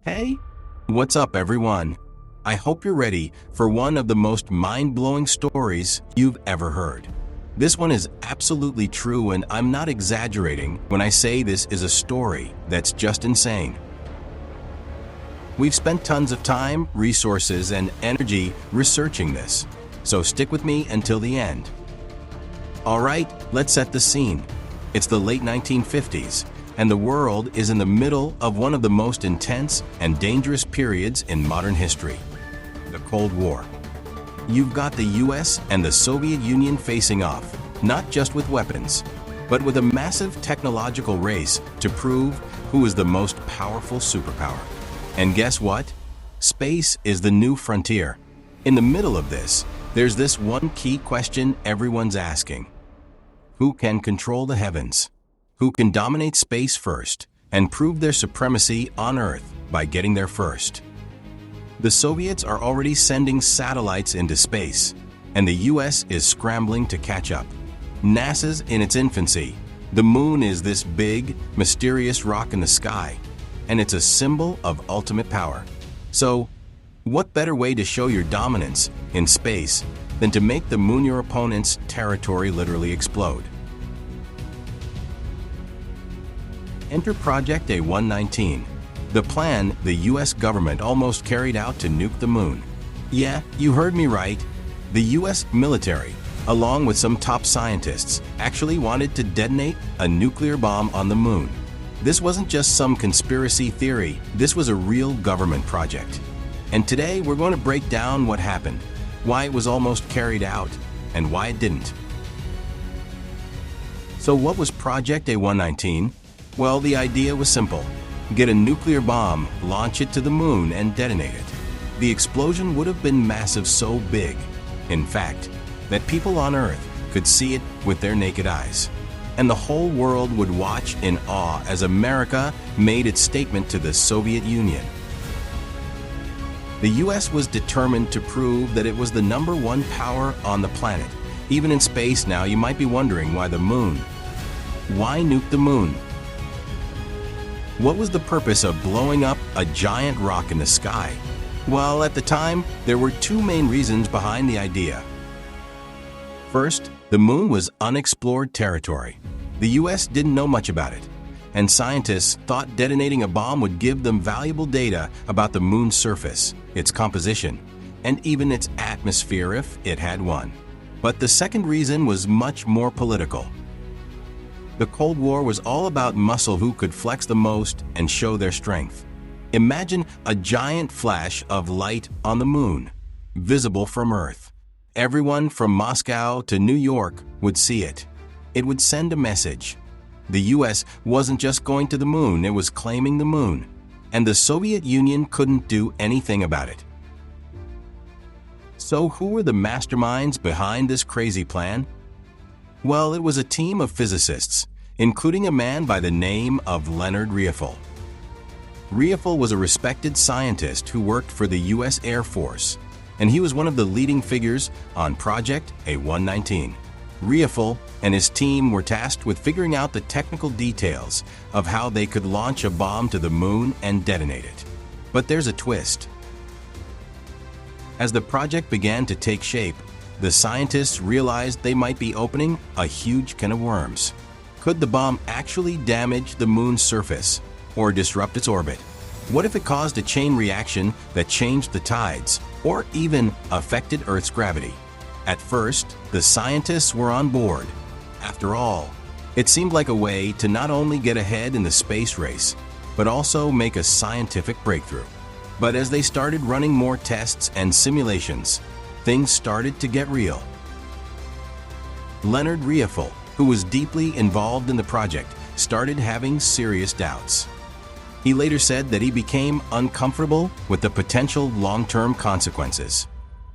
Hey, what's up everyone? I hope you're ready for one of the most mind-blowing stories you've ever heard. This one is absolutely true, and I'm not exaggerating when I say this is a story that's just insane. We've spent tons of time, resources, and energy researching this, so stick with me until the end. Alright, let's set the scene. It's the late 1950s, and the world is in the middle of one of the most intense and dangerous periods in modern history, the Cold War. You've got the US and the Soviet Union facing off, not just with weapons, but with a massive technological race to prove who is the most powerful superpower. And guess what? Space is the new frontier. In the middle of this, there's this one key question everyone's asking. Who can control the heavens? Who can dominate space first and prove their supremacy on Earth by getting there first? The Soviets are already sending satellites into space, and the US is scrambling to catch up. NASA's in its infancy. The moon is this big, mysterious rock in the sky, and it's a symbol of ultimate power. So, what better way to show your dominance in space than to make the moon your opponent's territory literally explode? Enter Project A119, the plan the US government almost carried out to nuke the moon. Yeah, you heard me right. The US military, along with some top scientists, actually wanted to detonate a nuclear bomb on the moon. This wasn't just some conspiracy theory, this was a real government project. And today we're going to break down what happened, why it was almost carried out, and why it didn't. So what was Project A119? Well, the idea was simple. Get a nuclear bomb, launch it to the moon, and detonate it. The explosion would have been massive, so big, in fact, that people on Earth could see it with their naked eyes. And the whole world would watch in awe as America made its statement to the Soviet Union. The US was determined to prove that it was the #1 power on the planet. Even in space now, you might be wondering why the moon? Why nuke the moon? What was the purpose of blowing up a giant rock in the sky? Well, at the time, there were two main reasons behind the idea. First, the moon was unexplored territory. The US didn't know much about it, and scientists thought detonating a bomb would give them valuable data about the moon's surface, its composition, and even its atmosphere if it had one. But the second reason was much more political. The Cold War was all about muscle, who could flex the most and show their strength. Imagine a giant flash of light on the moon, visible from Earth. Everyone from Moscow to New York would see it. It would send a message. The US wasn't just going to the moon, it was claiming the moon. And the Soviet Union couldn't do anything about it. So who were the masterminds behind this crazy plan? Well, it was a team of physicists, including a man by the name of Leonard Riefel. Riefel was a respected scientist who worked for the US Air Force, and he was one of the leading figures on Project A119. Riefel and his team were tasked with figuring out the technical details of how they could launch a bomb to the moon and detonate it. But there's a twist. As the project began to take shape, the scientists realized they might be opening a huge can of worms. Could the bomb actually damage the moon's surface or disrupt its orbit? What if it caused a chain reaction that changed the tides or even affected Earth's gravity? At first, the scientists were on board. After all, it seemed like a way to not only get ahead in the space race, but also make a scientific breakthrough. But as they started running more tests and simulations, things started to get real. Leonard Riefel, who was deeply involved in the project, started having serious doubts. He later said that he became uncomfortable with the potential long-term consequences.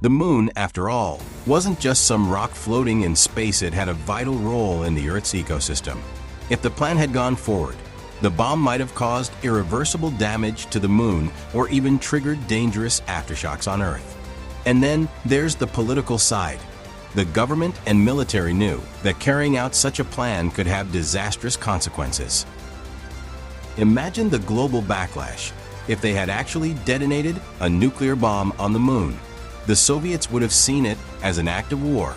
The moon, after all, wasn't just some rock floating in space, it had a vital role in the Earth's ecosystem. If the plan had gone forward, the bomb might have caused irreversible damage to the moon or even triggered dangerous aftershocks on Earth. And then there's the political side. The government and military knew that carrying out such a plan could have disastrous consequences. Imagine the global backlash If they had actually detonated a nuclear bomb on the moon, the Soviets would have seen it as an act of war,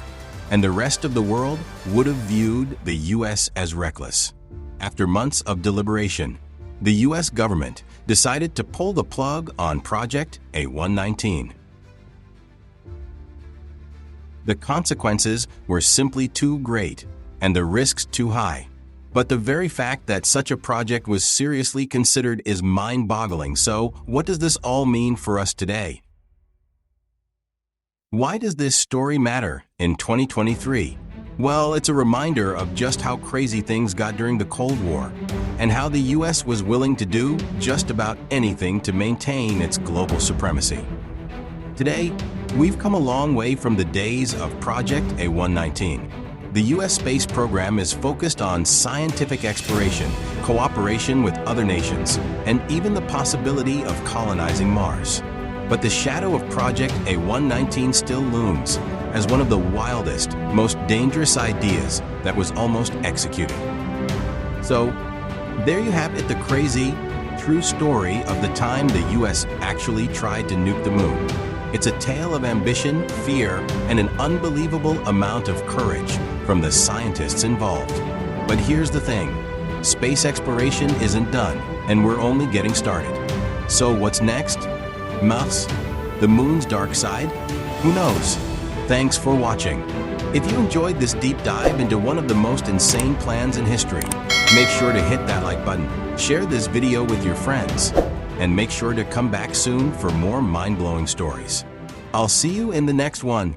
and the rest of the world would have viewed the US as reckless. After months of deliberation, the US government decided to pull the plug on Project A119. The consequences were simply too great and the risks too high. But the very fact that such a project was seriously considered is mind-boggling. So, what does this all mean for us today? Why does this story matter in 2023? Well, it's a reminder of just how crazy things got during the Cold War and how the US was willing to do just about anything to maintain its global supremacy. Today, we've come a long way from the days of Project A119. The U.S. space program is focused on scientific exploration, cooperation with other nations, and even the possibility of colonizing Mars. But the shadow of Project A119 still looms as one of the wildest, most dangerous ideas that was almost executed. So, there you have it, the crazy, true story of the time the U.S. actually tried to nuke the moon. It's a tale of ambition, fear, and an unbelievable amount of courage from the scientists involved. But here's the thing, space exploration isn't done, and we're only getting started. So what's next? Mars? The moon's dark side? Who knows? Thanks for watching. If you enjoyed this deep dive into one of the most insane plans in history, make sure to hit that like button, share this video with your friends, and make sure to come back soon for more mind-blowing stories. I'll see you in the next one.